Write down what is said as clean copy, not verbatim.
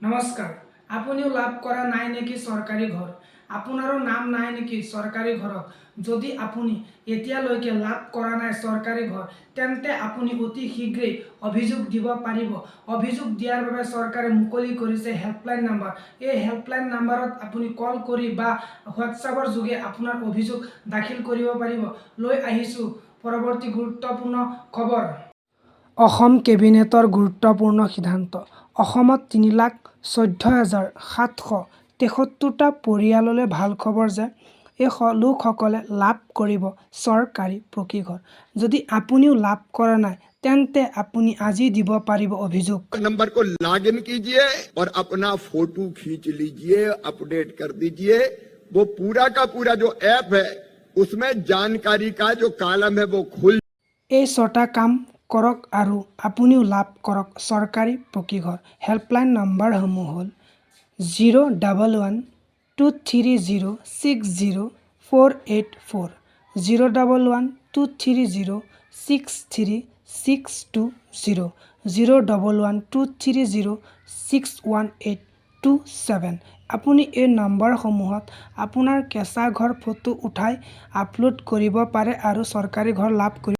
নমস্কাৰ। আপুনিও লাভ কৰা নাই নেকি চৰকাৰী ঘৰ? আপোনাৰো নাম নাই নেকি চৰকাৰী ঘৰত? যদি আপুনি এতিয়ালৈকে লাভ কৰা নাই চৰকাৰী ঘৰ, তেন্তে আপুনি অতি শীঘ্ৰেই অভিযোগ দিব পাৰিব। অভিযোগ দিয়াৰ বাবে চৰকাৰে মুকলি কৰিছে হেল্পলাইন নম্বৰ। এই হেল্পলাইন নম্বৰত আপুনি কল কৰি বা হোৱাটছআপৰ যোগে আপোনাৰ অভিযোগ দাখিল কৰিব পাৰিব। লৈ আহিছোঁ পৰৱৰ্তী গুৰুত্বপূৰ্ণ খবৰ। অসম কেবিনেটৰ গুৰুত্বপূৰ্ণ সিদ্ধান্ত। অসমত ৩,১৪,৭৭৩টা পৰিয়াললৈ ভাল খবৰ যে এই লোকসকলে লাভ কৰিব চৰকাৰী পকীঘৰ। যদি আপুনিও লাভ কৰা নাই তেন্তে আপুনি আজি দিব পাৰিব অভিযোগ। नंबर को लॉग इन कीजिए और अपना फोटो खींच लीजिए, अपडेट कर दीजिए। वो पूरा का पूरा जो ऐप है उसमें जानकारी का जो कॉलम है वो खुल এই ৬টা কাম কৰক আৰু আপুনিও লাভ কৰক চৰকাৰী পকীঘৰ। হেল্পলাইন নম্বৰসমূহ হ'ল 011-230-60484, 011-230-63620, 011-230-61827। আপুনি এই নম্বৰসমূহত আপোনাৰ কেঁচা ঘৰ ফটো উঠাই আপলোড কৰিব পাৰে আৰু চৰকাৰী ঘৰ লাভ কৰিব।